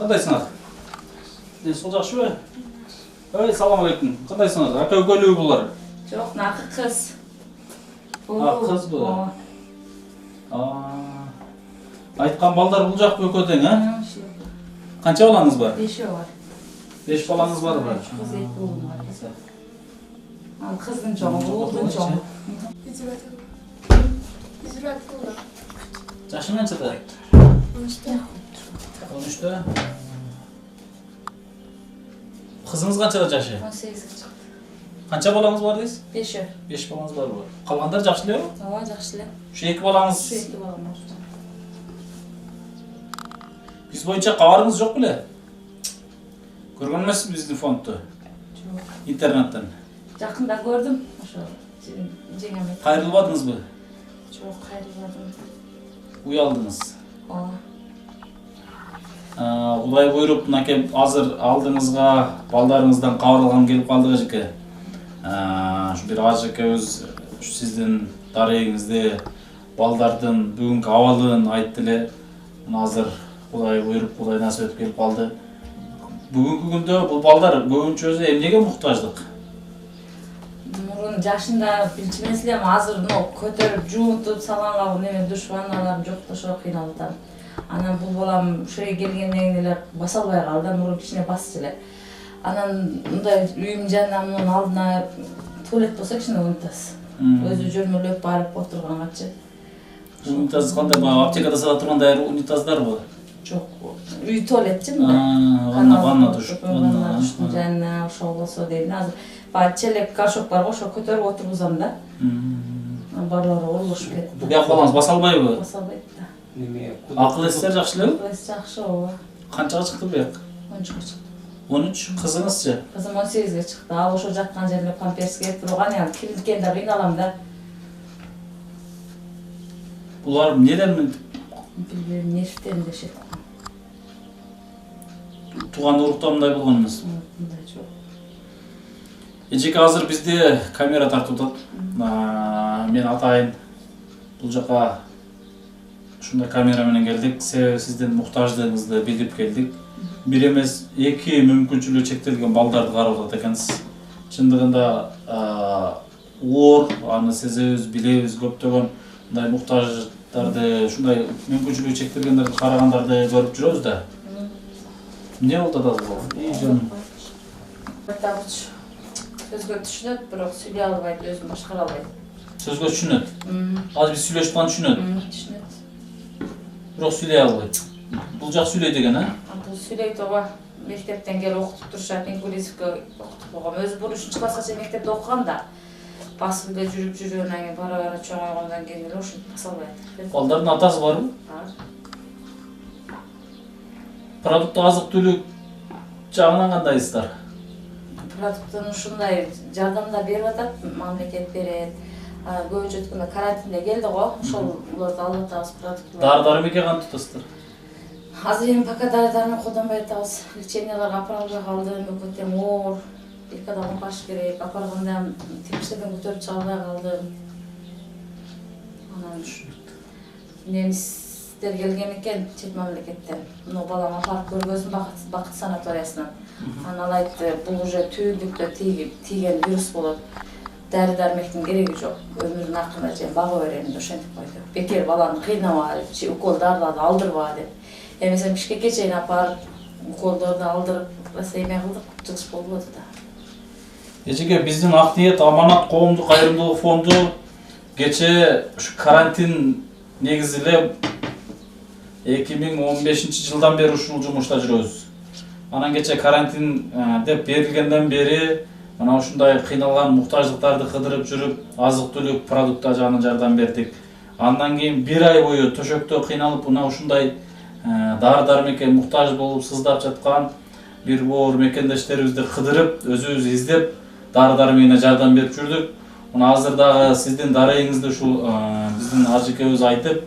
Qandayсыңар? Сол жақсы бе? Салам алейкум. Qandayсыңар? Aka өкөлүү булар. Жоқ, нақы қыз. Қыз bu. Айтқан балдар бұл жақ бөкөтең, а? Қанша балаңыз бар? 5 бар. 5 балаңыз бар ба? Қыз 2 ұлым бар. Ал қыздың жоғы, ұлдың жоғы. Жашың қаншада? 13-те. 13-те. Қызыңыз қаншада жашы? 18-ге шықты. Қанша балаңыз бар дейсіз? 5. 5 балаңыз бар ба? Қалғандар жақсы эле? Ооба, жакшы эле. Şu 2 балаңыз. 2 балам бар. Biz boyunca qavarыңыз жоқ беле? Көргөн эмессиз биздин фондду? Жоқ. Интернеттен. Жақында көрдім. Ошо жеңеме. Кайрылбадыңызбы? Жоқ, кайрылбадым. Уялдыңыз. Ооба. Улай буйруп, мынакей азыр алдыңызга балдарыңыздан кабарланган келип калды эжеке. Şu bir ажекебиз сиздин дарегиңизди, балдардын бүгүнкү абалын айтты эле. Азыр Кудай буйруп, Кудай насип этип келип калды. Бүгүнкү күндө бул балдар көбүнчө өзү эмнеге муктаждык? Мурун жашында биринчи маселе азыр көтөрүп, жуунтуп, саланган неме душ ванналарым жок, ошо кыйналып атам. Анан бул балам ушуга келгенден кийин эле баса албай калды, мурун кичине басчу эле. Анан мындай үйүмдүн жанына мунун алдына туалет болсо кичине унитаз. Өзү жөрмөлөп барып отургангачы. Унитаз кандай баягы аптекада сата тургандай унитаздарбы? Жок. Үй туалетчи мындай. Ванна душ. Ванна душтун жанына ошол болсо дейм. Азыр баягы челек горшок барго, ошо көтөрүп отургузам да. Барлары орлошуп кетти. Буяк балаңыз баса албайбы? Баса албайт да. Акыл эстер жакшы элеби? Жакшы, ооба. Канчага чыкты буяк? 13-ге чыкты. 13. Кызыңызчы? Кызым 18-ге чыкты. Ал ошо жаткан жерине памперс кээп турган, эми кирилгенде кыйналам да. Булар неден Билбейм, нервтен дешет. туган уруктан мындай болгон эмес? Мындай жок. Эжеке азыр бизде камера тартып атат. Мен атайын бул жака ушундай камера менен келдик. Себеби сиздин муктаждыгыңызды билип келдик. Бир эмес, 2 мүмкүнчүлүгү чектелген балдарды карап атат экенсиз. Чындыгында оор, аны сезебиз, билебиз, көптөгөн мындай муктаждарды, ушундай мүмкүнчүлүгү чектелгендерди карагандарды көрүп жүрөбүз да. Эмне болуп атат бул? Батабыч. Сөзгө түшүнөт, бирок сүйлөй албайт, өзүн башкара албайт. Сөзгө түшүнөт. Азыр биз сүйлөшүп аткан түшүнөт. Түшүнөт. Бирок сүйлөй албайт. Бул жак сүйлөйт экен, а? Бул сүйлөйт, ооба. Мектептен келип окутуп турушат, инклюзивге окутуп койгом. Өзү 1-3 класска чейин мектепте окуган да. Басып эле жүрүп, анан кийин бара-бара чоңойгондон кийин эле ушинтип баса албайт. Балдардын атасы барбы? Бар. Продукт азык-түлүк жагынан кандайсыздар? Продукттун ушундай жардамдар берип атат, мамлекет берет. Көбүнчө өткөндө карантинде келди го, ошолорду алып атабыз продукттарды. Дары-дармекке кантип атасыздар? Азыр эми пока дары-дармек колдонбой атабыз. Леченияларга апара албай калдым, өкөтем оор. Эки адам баш керек, апарганда темиштерден көтөрүп чыга албай калдым. Анан немистер келген экен чет мамлекеттен. Мына балам апарып көргөзүн бакыт санаториясынан. Анан ал айтты, бул уже түйүндүктө тийген вирус болот. Дары-дармектин кереги жок. Өмүрүнүн акырына чейин бага берем деп ошентип койду. Бекер баланы кыйнама, уколдарды алдырба деп. Эми сен Бишкекке чейин апарып, уколдорду алдырып, эме кылдык, жыгыш болбоду да. Эжеке, биздин Ак ниет Аманат коомдук кайрымдуулук фонду кече ушу карантин негизи эле 2015-жылдан бери ушул жумушта жүрөбүз. Анан кече карантин деп берилгенден бери мына ушундай кыйналган муктаждыктарды кыдырып жүрүп, азык-түлүк, продукта жагынан жардам бердик. Андан кийин 1 ай бою төшөктө кыйналып, мына ушундай дары-дармекке муктаж болуп сыздап жаткан бир оор мекендештерибизди кыдырып, өзүбүз издеп, дары-дармегине жардам берип жүрдүк. Мына азыр дагы сиздин дарегиңизди ушул биздин ажекебиз айтып,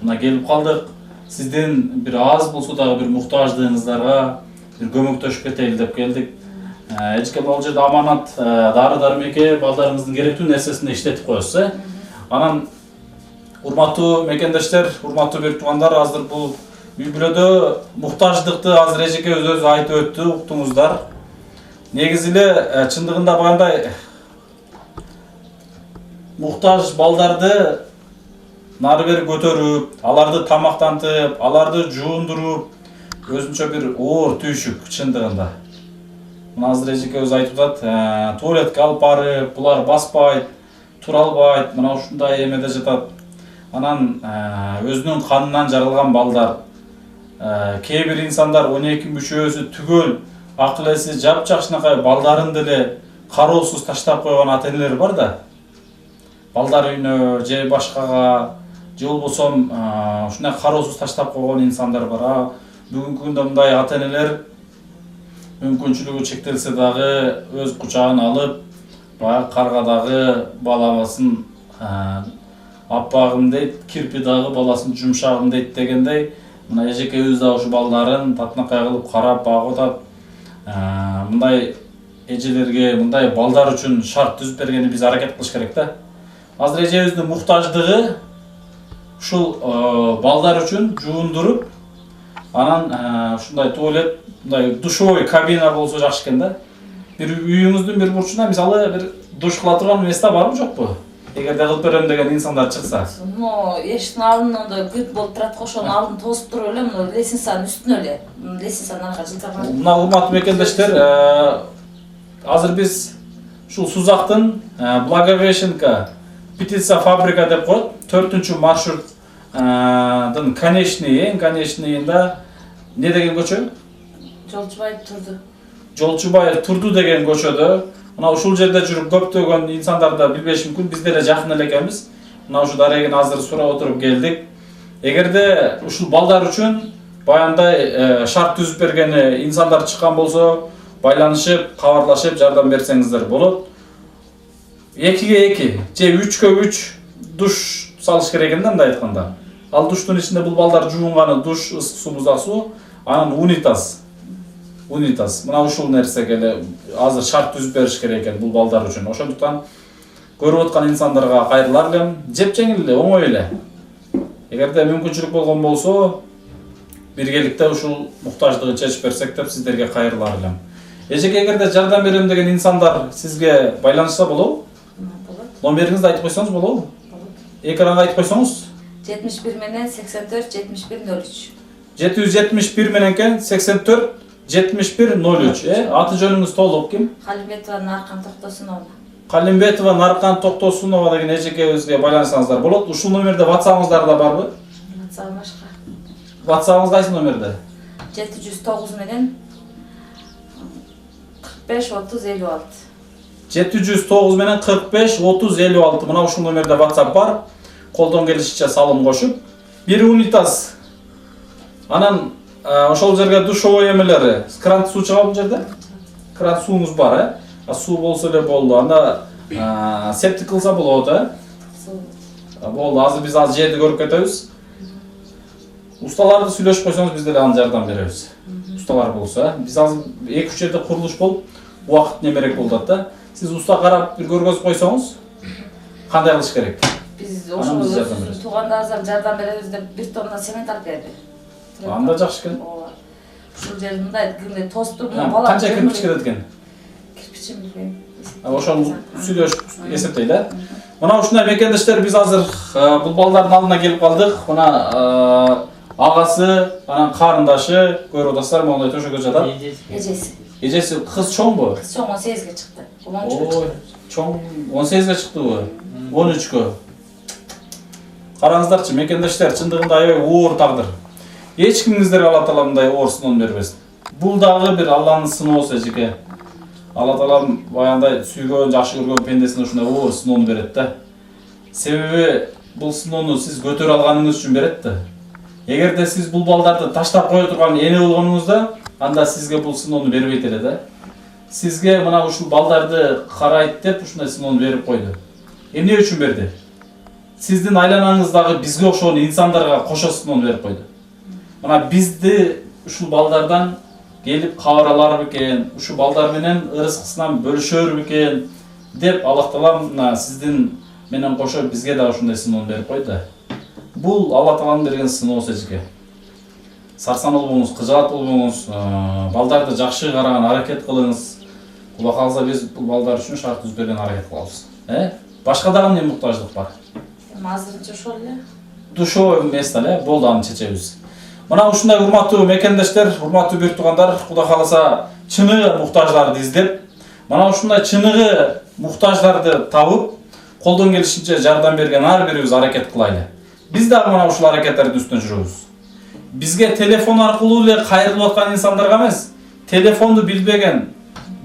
мына келип калдык. Сиздин бир аз болсо дагы бир муктаждыгыңыздарга бир көмөктөшүп кетели деп келдик. Эчке бул жерде Аманат дары-дармекке балдарыңыздын керектүү нерсесин иштетип коесуз, Анан урматтуу мекендештер, урматтуу бир туугандар, азыр бул үй-бүлөдө муктаждыкты азыр эжеке өзү айтып өттү, уктуңуздар. Негизи эле чындыгында багандай муктаж балдарды нары бери көтөрүп, аларды тамактантып, аларды жуундуруп, өзүнчө бир оор түйшүк чындыгында. Мына азыр эжеке өзү айтып атат, туалетке алып барып, булар баспайт, тура албайт, мына ушундай эмеде жатат. Анан өзүнүн канынан жаралган балдар, кээ бир инсандар 12 мүчөсү түгөл, акыл эси жапжакшынакай балдарын деле кароосуз таштап койгон ата-энелер бар да. Балдар үйүнө же башкага, же болбосо ушундай кароосуз таштап койгон инсандар бар. Бүгүнкү күндө мындай ата-энелер мүмкүнчүлүгү чектелсе дагы өз кучагын алып, баягы каргадагы баласын аппагым дейт, кирпи дагы баласын жумшагым дейт дегендей, мына эжекебиз да ушу балдарын татынакай кылып карап багып атат. Мындай эжелерге, мындай балдар үчүн шарт түзүп бергени биз аракет кылыш керек да. Азыр эжебиздин муктаждыгы ушул балдар үчүн жуундуруп, анан ушундай туалет, мындай душевой кабина болсо жакшы экен да. Бир үйүңүздүн бир бурчуна мисалы бир душ кыла турган место барбы жокпу? Эгерде кылып берем деген инсандар чыкса. Эшиктин алдында күт болуп турат го, ошонун алдын тосуп туруп эле, мына лестницанын үстүнө эле. Лестницанын аркы жылтыраган. Мына урматтуу мекендештер, азыр биз ушул Сузактын Благовещенка птица фабрика деп коет, 4-чү маршруттун конечный, эң конечныйында не деген көчө? Жолчубаев турду. Жолчубаев турду деген көчөдө. Мына ушул жерде жүрүп көптөгөн инсандар да билбеши мүмкүн, биз деле жакын эле экенбиз. Мына ушу дарегин азыр сурап отуруп келдик. Эгерде ушул балдар үчүн баягындай шарт түзүп бергени инсандар чыккан болсо, байланышып, кабарлашып, жардам берсеңиздер болот. 2-2 же 3-3 душ салыш керек экен да, мындай айтканда. Ал душтун ичинде бул балдар жуунганы душ, ысык суу, муздак суу, анан унитаз. Мына ушул нерсеге эле азыр шарт түзүп бериш керек экен бул балдар үчүн. Ошондуктан көрүп аткан инсандарга кайрылар элем. Жеп жеңил эле, оңой эле. Эгерде мүмкүнчүлүк болгон болсо, биргеликте ушул муктаждыгын чечип берсек деп сиздерге кайрылар элем. Эжеке, эгерде жардам берем деген инсандар сизге байланышса болобу? Болот. Номериңизди айтып койсоңуз болобу? Болот. Экранга айтып койсоңуз? 71 менен 84 71 03. 771 мененкен 84 7103. Аты жөнүңүз толук ким? Калимбетова Наркан Токтосунова. Калимбетова Наркан Токтосунова деген эжекебизге байланышсаңыздар болот. Ушул номерде WhatsApp'ыңыздар да барбы? WhatsApp башка. WhatsApp'ыңыз кайсы номерде? 709 менен 45 30 56. 709 менен 45 30 56. Мына ушул номерде WhatsApp бар. Колдон келишинче салым кошуп, бир унитаз. Анан ошол жерге душевой эмелери, кран суу чыгабы жерде? Кран сууңуз бар, суу болсо эле болду. Анда септик кылса болот, Болду, азыр биз ал жерди көрүп кетебиз. Усталарды сүйлөшүп койсоңуз биз деле аны жардам беребиз. Усталар болсо, биз азыр 2-3 жерде курулуш болуп, убакыт немерек болуп атат да. Сиз уста карап бир көргөзүп койсоңуз, кандай кылыш керек? Биз ошол туугандарыбызга жардам беребиз деп бир тонна цемент алып берди. Анда жакшы экен. Ушул жерди мындай тосуп туруп бала канча кирпич керек экен? Кирпичин билбейм. Ошону сүйлөшүп эсептейли. Мына ушундай мекендештер, биз азыр бул балдардын алдына келип калдык. Мына агасы, анан карындашы, көрүп атасыздар, мондай төшөгө жатат. Эжеси. Эжеси кыз чоңбу? Кыз чоң 18ге чыкты. 13ге чыкты. Чоң 18ге чыктыбы? 13кө. Караңыздарчы, мекендештер, чындыгында аябай оор тагдыр. Эч кимиңиздерге Алла Таала мындай оор сыноон бербесин. Бул дагы бир Алланын сыноосу эжеке. Алла Таала баягындай сүйгөн, жакшы көргөн пендесине ушундай оор сыноону берет да. Себеби бул сыноону сиз көтөрө алганыңыз үчүн берет да. Эгерде сиз бул балдарды таштап кое турган эне болгонуңузда, анда сизге бул сыноону бербейт эле да. Сизге мына ушул балдарды карайт деп ушундай сыноону берип койду. Эмне үчүн берди? Сиздин айланаңыздагы бизге окшогон инсандарга кошо сыноону берип койду. Мына бизди ушул балдардан келип кабар алар бекен, ушул балдар менен ырыскысынан бөлүшөр бекен деп Аллах Таала мына сиздин менен кошо бизге да ушундай сыноону берип койду. Бул Алла Тааланын берген сыноосу эжеке. сарсан болбоңуз, кыжаат болбоңуз, балдарды жакшы караган аракет кылыңыз. Кула калса биз бул балдар үчүн шарт түзүп берген аракет кылабыз. Башка дагы эмне муктаждык бар? Азырынча ошол эле. Душо эмес да эле, болду аны чечебиз. Мына ушундай урматтуу мекендештер, урматтуу бир туугандар, Кудай кааласа чыныгы муктаждарды издеп, мына ушундай чыныгы муктаждарды табып, колдон келишинче жардам берген ар бирибиз аракет кылайлы. Биз дагы мына ушул аракеттердин үстүнөн жүрөбүз. Бизге телефон аркылуу эле кайрылып аткан инсандарга эмес, телефонду билбеген,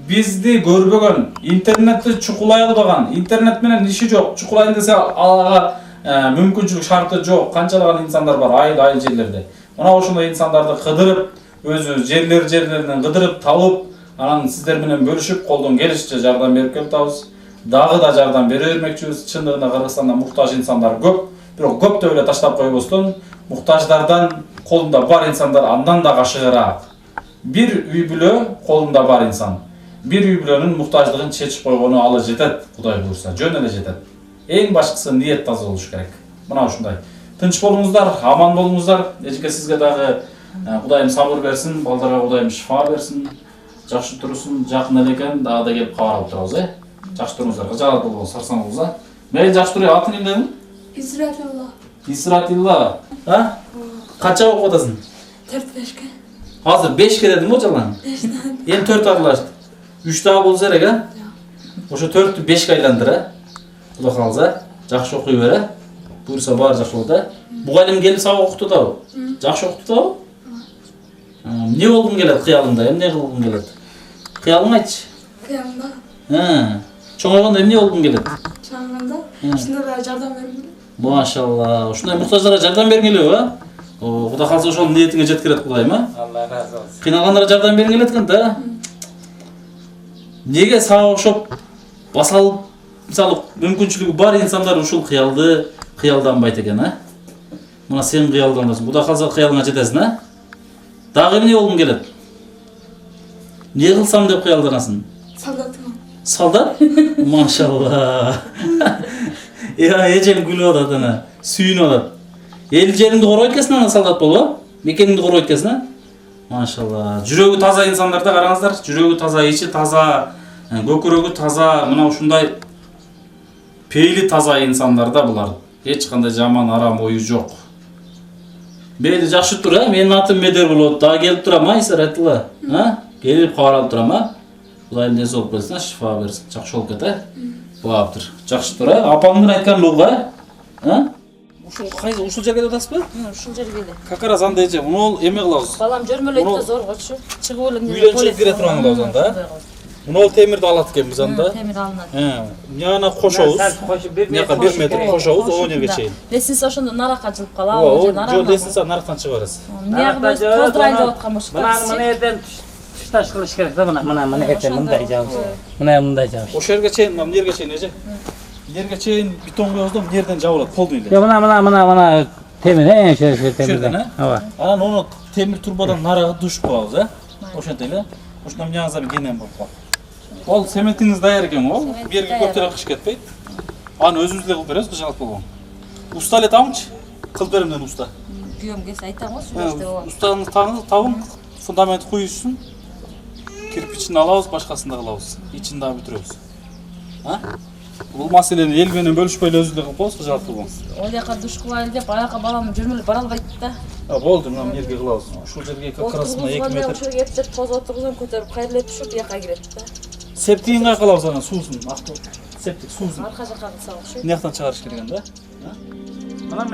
бизди көрбөгөн, интернетти чукулай албаган, интернет менен иши жок, чукулайын десе ага мүмкүнчүлүк шарты жок, канчалаган инсандар бар айыл жерлерде. Мына ошондой инсандарды кыдырып, өзү жерлеринен кыдырып табып, анан сиздер менен бөлүшүп, колдон келишинче жардам берип келатабыз. Дагы да жардам бере бермекчибиз. Чындыгында Кыргызстанда муктаж инсандар көп, бирок көп деп эле таштап койбостон, муктаждардан колунда бар инсандар андан да кашыгыраак. Бир үй бүлө колунда бар инсан. Бир үй бүлөнүн муктаждыгын чечип койгону алы жетет, Кудай буйрса, жөн эле жетет. Эң башкысы ниет таза болуш керек. Мына ушундай. Тынч болуңуздар, аман болуңуздар. Эжеке сизге дагы Кудайым сабыр берсин, балдарга Кудайым шифа берсин. Жакшы турсун, жакын эле экен, дагы да келип кабар алып турабыз, Жакшы туруңуздар, кыжаат болбоңуз, сарсан болуңуз, Мейли жакшы туруй, атың эмне дедиң? Исратилла. Исратилла. Канча окуп атасың? 4-5-ке. Азыр 5-ке дедиң го жалаң? 5-тен. Эми 4 аралашты. 3 дагы болсо керек, Ошо 4-тү 5-ке айландыр, Кудай кааласа, жакшы окуй бер, Буйрса баары жакшы болот, Мугалим келип сабак окуту дабы? Жакшы окуту дабы? Эмне болгуң келет кыялыңда? Эмне кылгың келет? Кыялың айтчы. Кыямда. Чоңойгондо эмне болгуң келет? Чаңганда. Ушундай жардам бермели. Машалла. Ушундай муктаждарга жардам бергиң келеби, Кудай каалса ошол ниетиңе жеткирет Кудайым, Алла разы болсун. Кыйналгандарга жардам бергиң келет экен да. Неге сага окшоп басалып, мисалы мүмкүнчүлүгү бар инсандар ушул кыялды кыялданбайт экен, Мына сен кыялданасың. Кудай каалса кыялыңа жетесиң, Дагы эмне болгуң келет? Не кылсам деп кыялданасың? Солдатмын. Солдат? Машалла. Эжең күлүп атат ана, сүйүнүп атат. Эл жериңди коргойт экенсиң ана солдат болуп, мекениңди коргойт экенсиң, Машалла. Жүрөгү таза инсандарда караңыздар, жүрөгү таза, ичи таза, көкүрөгү таза, мына ушундай пейли таза инсандарда булар. Эч кандай жаман арам ою жок. Мейли жакшы тур, Менин атым Медер болот. Дагы келип турам, Исратилла. Келип кабар алып турам, Кудайым ден соолук берсин, шифа берсин. Жакшы болуп кет, Баптыр. Жакшы тур, Апаңдын айтканын угуп, Ушул жерге атасызбы? Ушул жерге эле. Как раз андай эже, муну эме кылабыз. Балам жөрмөлөйт да зоргочу. Чыгып эле Үйлөнүп чыгып кире турган кылабыз анда. Муну темирди алат экенбиз анда. Темир алынат. Мына кошобуз. Мына 1 метр кошобуз, о жерге чейин. Лесинсе ошондо наракка жылып калабы, Жок, лесинсе нарактан чыга бересиз. Мына тоздурайын деп аткан болчу. Мына жерден тушташ кылыш керек да, мына жерден мындай жабыш. Мындай жабыш. Ошол жерге чейин, мына жерге чейин эже. Жерге чейин бетон коебуз да, жерден жабылат, полду эле. Мына темир, ошо темирден. Ооба. Анан ону темир турбадан нарагы душ кылабыз, Ошентип эле. Ошондон мыйаңыздан кенен болуп калат. Ол сементиңиз даяр экен, бул. Берги көптөрө кыш кетпейт. Аны өзүбүз эле кылып беребиз, кыжаат болбойм. Уста эле табыңчы. Кылып берем мен уста. Күйөөм келсе айтам го, сүйлөштү болот. Устаны табың, фундамент куйушsun. Кирпичин алабыз, башкасын да кылабыз. Ичин дагы бүтүрөбүз. Бул маселени эл менен бөлүшпөй эле өзүбүз эле кылып коебуз, кыжаат болбойм. Ол жака душ кылайлы деп, аяка балам жөрмөлүп бара албайт да. Болду, мына жерге кылабыз. Ушул жерге как раз мына 2 метр. Ошол жерге эптеп коз отургузам, көтөрүп кайрылып түшүп, бияка кирет да. Септигин кай кылабыз анан суусун, септик суусун. Арка жака кылса окшойт. Мынаяктан чыгарыш керек да. Мына